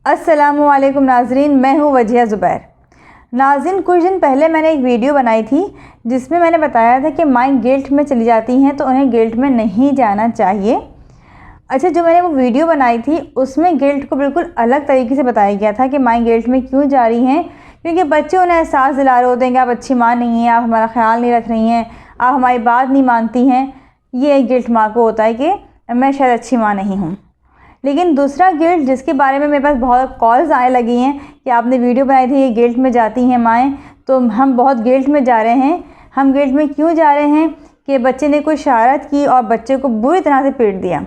अस्सलामुअलैकुम नाज़रीन, मैं हूँ वजिया ज़ुबैर। नाज़रीन, कुछ दिन पहले मैंने एक वीडियो बनाई थी जिसमें मैंने बताया था कि माँ गिल्ट में चली जाती हैं तो उन्हें गिल्ट में नहीं जाना चाहिए। अच्छा, जो मैंने वो वीडियो बनाई थी उसमें गिल्ट को बिल्कुल अलग तरीके से बताया गया था कि माँ गिल्ट में क्यों जा रही हैं, क्योंकि बच्चे उन्हें एहसास दिला रहे होते हैं कि आप अच्छी माँ नहीं हैं, आप हमारा ख्याल नहीं रख रही हैं, आप हमारी बात नहीं मानती हैं। ये गिल्ट माँ को होता है कि मैं शायद अच्छी माँ नहीं हूँ। लेकिन दूसरा गिल्ट, जिसके बारे में मेरे पास बहुत कॉल्स आने लगी हैं कि आपने वीडियो बनाई थी ये गिल्ट में जाती हैं माएँ, तो हम बहुत गिल्ट में जा रहे हैं। हम गिल्ट में क्यों जा रहे हैं कि बच्चे ने कोई शरारत की और बच्चे को बुरी तरह से पीट दिया,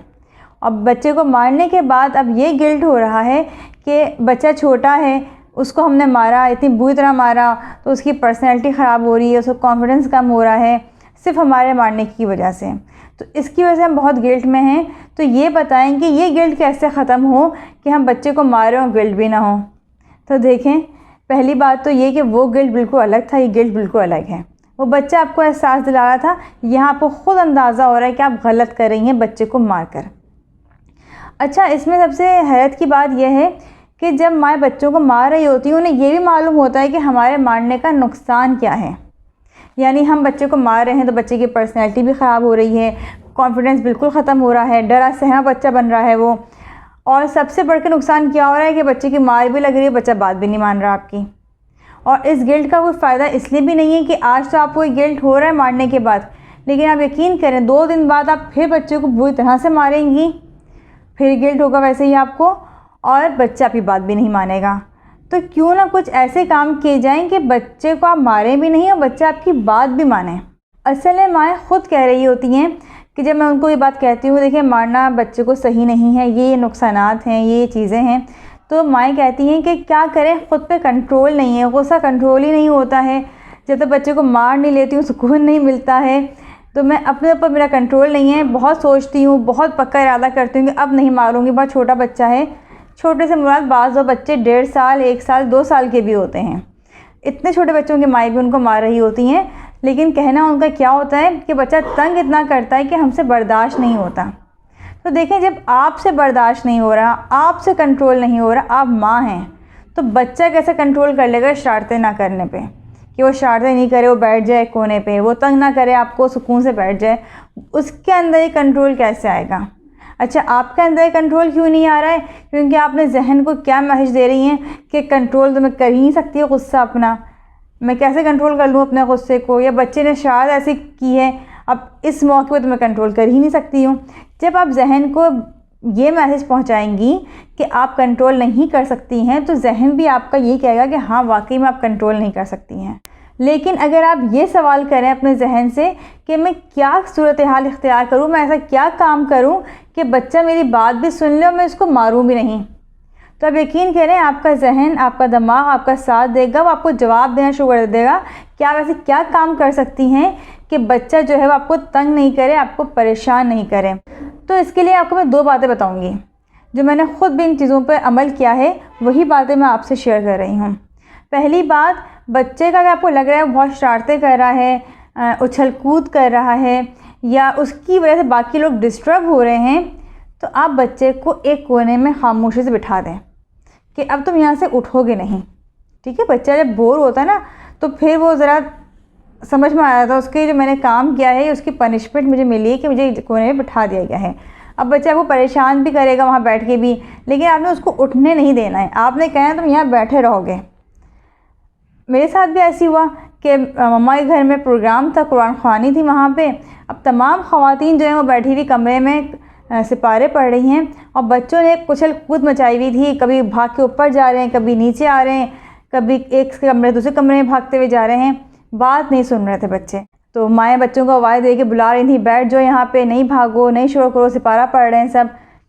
और बच्चे को मारने के बाद अब ये गिल्ट हो रहा है कि बच्चा छोटा है, उसको हमने मारा, इतनी बुरी तरह मारा, तो उसकी पर्सनैलिटी ख़राब हो रही है, उसका कॉन्फिडेंस कम हो रहा है सिर्फ हमारे मारने की वजह से। तो इसकी वजह से हम बहुत गिल्ट में हैं। तो ये बताएं कि ये गिल्ट कैसे ख़त्म हो कि हम बच्चे को मारें और गिल्ट भी ना हो। तो देखें, पहली बात तो ये कि वो गिल्ट बिल्कुल अलग था, ये गिल्ट बिल्कुल अलग है। वो बच्चा आपको एहसास दिला रहा था, यहाँ आपको ख़ुद अंदाज़ा हो रहा है कि आप गलत कर रही हैं बच्चे को मार कर। अच्छा, इसमें सबसे हैरत की बात यह है कि जब माँ बच्चों को मार रही होती है उन्हें ये भी मालूम होता है कि हमारे मारने का नुकसान क्या है। यानी हम बच्चे को मार रहे हैं तो बच्चे की पर्सनैलिटी भी ख़राब हो रही है, कॉन्फिडेंस बिल्कुल ख़त्म हो रहा है, डरा सहमा बच्चा बन रहा है वो। और सबसे बढ़ के नुकसान क्या हो रहा है कि बच्चे की मार भी लग रही है, बच्चा बात भी नहीं मान रहा आपकी। और इस गिल्ट का कोई फ़ायदा इसलिए भी नहीं है कि आज तो आपको गिल्ट हो रहा है मारने के बाद, लेकिन आप यकीन करें 2 दिन बाद आप फिर बच्चे को बुरी तरह से मारेंगी, फिर गिल्ट होगा वैसे ही आपको, और बच्चा आपकी बात भी नहीं मानेगा। तो क्यों ना कुछ ऐसे काम किए जाएं कि बच्चे को आप मारें भी नहीं और बच्चा आपकी बात भी माने। असल में माएँ खुद कह रही होती हैं कि जब मैं उनको ये बात कहती हूँ देखिए मारना बच्चे को सही नहीं है, ये नुकसानात हैं, ये चीज़ें हैं, तो माएँ कहती हैं कि क्या करें, ख़ुद पे कंट्रोल नहीं है, गुस्सा कंट्रोल ही नहीं होता है। जब तक बच्चे को मार नहीं लेती हूँ सुकून नहीं मिलता है। तो मैं अपने ऊपर मेरा कंट्रोल नहीं है, बहुत सोचती हूँ, बहुत पक्का इरादा करती हूँ कि अब नहीं मारूँगी, बहुत छोटा बच्चा है। छोटे से मुराद बाज़ बच्चे 1.5 साल, 1 साल, 2 साल के भी होते हैं। इतने छोटे बच्चों की माएँ भी उनको मार रही होती हैं, लेकिन कहना उनका क्या होता है कि बच्चा तंग इतना करता है कि हमसे बर्दाश्त नहीं होता। तो देखें, जब आपसे बर्दाश्त नहीं हो रहा, आपसे कंट्रोल नहीं हो रहा, आप माँ हैं, तो बच्चा कैसे कंट्रोल कर लेगा शरारतें ना करने पे, कि वो शरारतें नहीं करे, वो बैठ जाए कोने पे, वो तंग ना करे आपको, सुकून से बैठ जाए, उसके अंदर ये कंट्रोल कैसे आएगा। अच्छा, आपके अंदर कंट्रोल क्यों नहीं आ रहा है? क्योंकि आपने जहन को क्या मैसेज दे रही हैं कि कंट्रोल तो मैं कर ही नहीं सकती है गुस्सा अपना, मैं कैसे कंट्रोल कर लूँ अपने गुस्से को, या बच्चे ने शायद ऐसी की है अब इस मौके पर तो मैं कंट्रोल कर ही नहीं सकती हूँ। जब आप जहन को ये मैसेज पहुँचाएंगी कि आप कंट्रोल नहीं कर सकती हैं, तो जहन भी आपका ये कहेगा कि हाँ वाकई में आप कंट्रोल नहीं कर सकती हैं। लेकिन अगर आप ये सवाल करें अपने जहन से कि मैं क्या सूरत हाल इख्तियार करूँ, मैं ऐसा क्या काम करूँ कि बच्चा मेरी बात भी सुन ले और मैं उसको मारूँ भी नहीं, तो आप यकीन करें आपका जहन, आपका दिमाग आपका साथ देगा, वो आपको जवाब देना शुरू कर देगा कि आप ऐसे क्या काम कर सकती हैं कि बच्चा जो है वो आपको तंग नहीं करे, आपको परेशान नहीं करे। तो इसके लिए आपको मैं 2 बातें बताऊँगी जो मैंने ख़ुद भी इन चीज़ों पर अमल किया है, वही बातें मैं आपसे शेयर कर रही हूँ। पहली बात, बच्चे का अगर आपको लग रहा है वो बहुत शरारतें कर रहा है, उछल कूद कर रहा है, या उसकी वजह से बाकी लोग डिस्टर्ब हो रहे हैं, तो आप बच्चे को एक कोने में खामोशी से बिठा दें कि अब तुम यहाँ से उठोगे नहीं, ठीक है। बच्चा जब बोर होता है ना, तो फिर वो ज़रा समझ में आया था उसके जो मैंने काम किया है, उसकी पनिशमेंट मुझे मिली है कि मुझे कोने में बिठा दिया गया है। अब बच्चा वो परेशान भी करेगा वहाँ बैठ के भी, लेकिन आपने उसको उठने नहीं देना है, आपने कहना तुम यहाँ बैठे रहोगे। मेरे साथ भी ऐसी हुआ कि मम्मा के घर में प्रोग्राम था, कुरान ख़वानी थी वहाँ पे। अब तमाम ख़वातीन जो हैं वो बैठी हुई कमरे में सिपारे पढ़ रही हैं, और बच्चों ने कुचल कूद मचाई हुई थी, कभी भाग के ऊपर जा रहे हैं, कभी नीचे आ रहे हैं, कभी एक कमरे दूसरे कमरे में भागते हुए जा रहे हैं, बात नहीं सुन रहे थे बच्चे। तो माएँ बच्चों को आवाज़ दे के बुला रही थी, बैठ जाओ यहाँ पे, नहीं भागो, नहीं शोर करो, सिपारा पढ़ रहे हैं सब,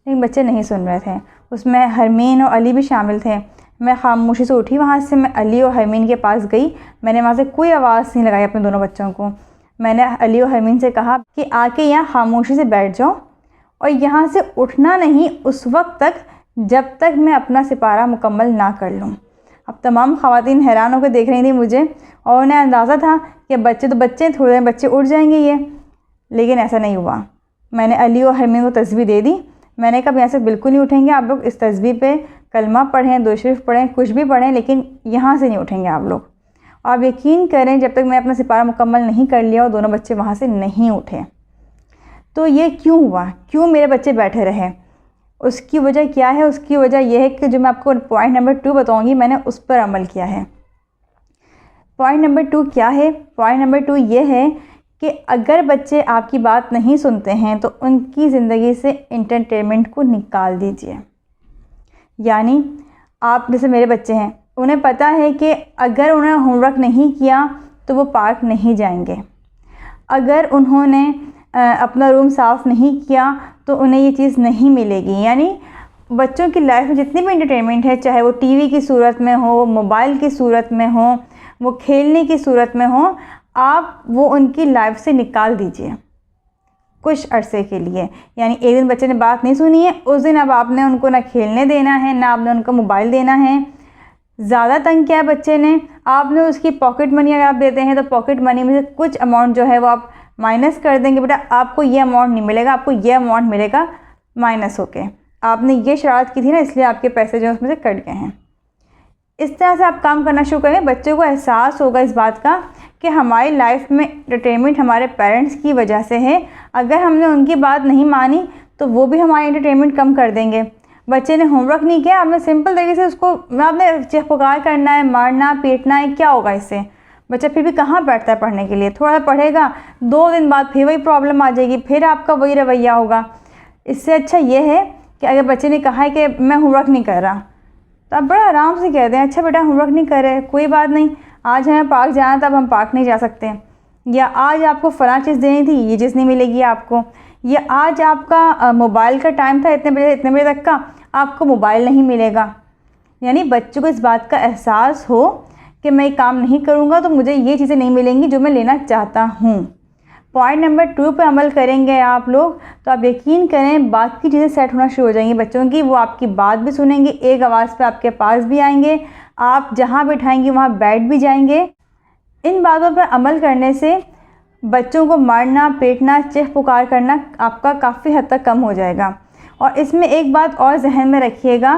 लेकिन बच्चे नहीं सुन रहे थे। उसमें हरमीन और अली भी शामिल थे। मैं खामोशी से उठी वहाँ से, मैं अली और हरमीन के पास गई, मैंने वहाँ से कोई आवाज़ नहीं लगाई अपने दोनों बच्चों को। मैंने अली और हरमीन से कहा कि आके यहाँ खामोशी से बैठ जाओ और यहाँ से उठना नहीं उस वक्त तक जब तक मैं अपना सिपारा मुकम्मल ना कर लूँ। अब तमाम ख़वातीन हैरान होकर देख रही थी मुझे, और उन्हें अंदाज़ा था कि बच्चे तो बच्चे, थोड़ी देर बच्चे उठ जाएंगे ये, लेकिन ऐसा नहीं हुआ। मैंने अली और हरमीन को तस्बीह दे दी, मैंने कहा यहाँ से बिल्कुल नहीं उठेंगे आप लोग, इस तस्बीह पे कलमा पढ़ें, दुरूद शरीफ पढ़ें, कुछ भी पढ़ें, लेकिन यहाँ से नहीं उठेंगे आप लोग। आप यकीन करें, जब तक मैं अपना सिपारा मुकम्मल नहीं कर लिया और दोनों बच्चे वहाँ से नहीं उठे। तो ये क्यों हुआ, क्यों मेरे बच्चे बैठे रहे? उसकी वजह क्या है? उसकी वजह यह है कि जो मैं आपको पॉइंट नंबर 2 बताऊँगी, मैंने उस पर अमल किया है। पॉइंट नंबर 2 क्या है? पॉइंट नंबर 2 ये है कि अगर बच्चे आपकी बात नहीं सुनते हैं तो उनकी ज़िंदगी से एंटरटेनमेंट को निकाल दीजिए। यानी आप जैसे मेरे बच्चे हैं, उन्हें पता है कि अगर उन्होंने होमवर्क नहीं किया तो वो पार्क नहीं जाएंगे, अगर उन्होंने अपना रूम साफ़ नहीं किया तो उन्हें ये चीज़ नहीं मिलेगी। यानी बच्चों की लाइफ में जितनी भी एंटरटेनमेंट है, चाहे वो टीवी की सूरत में हो, मोबाइल की सूरत में हो, वो खेलने की सूरत में हो, आप वो उनकी लाइफ से निकाल दीजिए कुछ अरसे के लिए। यानी एक दिन बच्चे ने बात नहीं सुनी है, उस दिन अब आपने उनको ना खेलने देना है, ना आपने उनको मोबाइल देना है। ज़्यादा तंग किया है बच्चे ने, आपने उसकी पॉकेट मनी अगर आप देते हैं तो पॉकेट मनी में से कुछ अमाउंट जो है वो आप माइनस कर देंगे। बेटा आपको ये अमाउंट नहीं मिलेगा, आपको ये अमाउंट मिलेगा माइनस होके, आपने ये शरारत की थी ना, इसलिए आपके पैसे जो है उसमें से कट गए हैं। इस तरह से आप काम करना शुरू करें। बच्चों को एहसास होगा इस बात का कि हमारी लाइफ में एंटरटेनमेंट हमारे पेरेंट्स की वजह से है। अगर हमने उनकी बात नहीं मानी तो वो भी हमारी एंटरटेनमेंट कम कर देंगे। बच्चे ने होमवर्क नहीं किया, आपने सिंपल तरीके से उसको आपने चीख-पुकार करना है, मारना पीटना है, क्या होगा इससे? बच्चा फिर भी कहाँ बैठता है पढ़ने के लिए? थोड़ा पढ़ेगा, 2 दिन बाद फिर वही प्रॉब्लम आ जाएगी, फिर आपका वही रवैया होगा। इससे अच्छा ये है कि अगर बच्चे ने कहा है कि मैं होमवर्क नहीं कर रहा, तो आप बड़ा आराम से कह दें, अच्छा बेटा होमवर्क नहीं कर रहे, कोई बात नहीं, आज हमें पार्क जाना था, अब हम पार्क नहीं जा सकते, या आज आपको फ़लाँ चीज़ देनी थी, ये चीज़ नहीं मिलेगी आपको, या आज आपका मोबाइल का टाइम था इतने बजे तक का, आपको मोबाइल नहीं मिलेगा। यानी बच्चों को इस बात का एहसास हो कि मैं ये काम नहीं करूँगा तो मुझे ये चीज़ें नहीं मिलेंगी जो मैं लेना चाहता हूँ। पॉइंट नंबर 2 पे अमल करेंगे आप लोग तो आप यकीन करें बाकी चीज़ें सेट होना शुरू हो जाएंगी बच्चों की। वो आपकी बात भी सुनेंगे, एक आवाज़ पे आपके पास भी आएंगे, आप जहाँ बिठाएंगे वहाँ बैठ भी जाएंगे। इन बातों पर अमल करने से बच्चों को मारना पीटना चीख पुकार करना आपका काफ़ी हद तक कम हो जाएगा। और इसमें एक बात और जहन में रखिएगा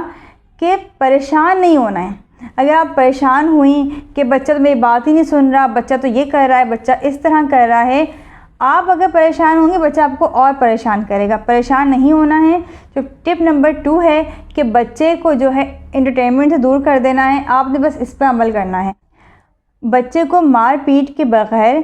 कि परेशान नहीं होना है। अगर आप परेशान हुई कि बच्चा तो मेरी बात ही नहीं सुन रहा, बच्चा तो ये कर रहा है, बच्चा इस तरह कर रहा है, आप अगर परेशान होंगे बच्चा आपको और परेशान करेगा। परेशान नहीं होना है। जो टिप नंबर 2 है कि बच्चे को जो है एंटरटेनमेंट से दूर कर देना है, आपने बस इस पर अमल करना है। बच्चे को मार पीट के बगैर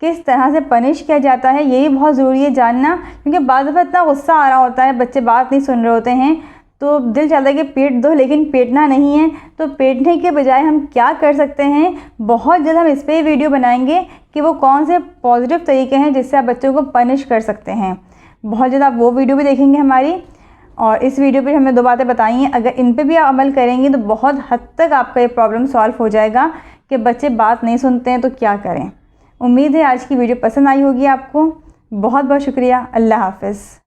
किस तरह से पनिश किया जाता है यही बहुत ज़रूरी है जानना, क्योंकि बाद दफ़ा इतना गुस्सा आ रहा होता है, बच्चे बात नहीं सुन रहे होते हैं तो दिल चाहता है कि पीट दो, लेकिन पीटना नहीं है। तो पीटने के बजाय हम क्या कर सकते हैं, बहुत जल्द हम इस पर वीडियो बनाएंगे कि वो कौन से पॉजिटिव तरीके हैं जिससे आप बच्चों को पनिश कर सकते हैं। बहुत जल्द आप वो वीडियो भी देखेंगे हमारी। और इस वीडियो पे हमने 2 बातें बताई हैं, अगर इन पे भी आप अमल करेंगे तो बहुत हद तक आपका ये प्रॉब्लम सॉल्व हो जाएगा कि बच्चे बात नहीं सुनते हैं तो क्या करें। उम्मीद है आज की वीडियो पसंद आई होगी आपको। बहुत बहुत शुक्रिया। अल्लाह हाफ़िज़।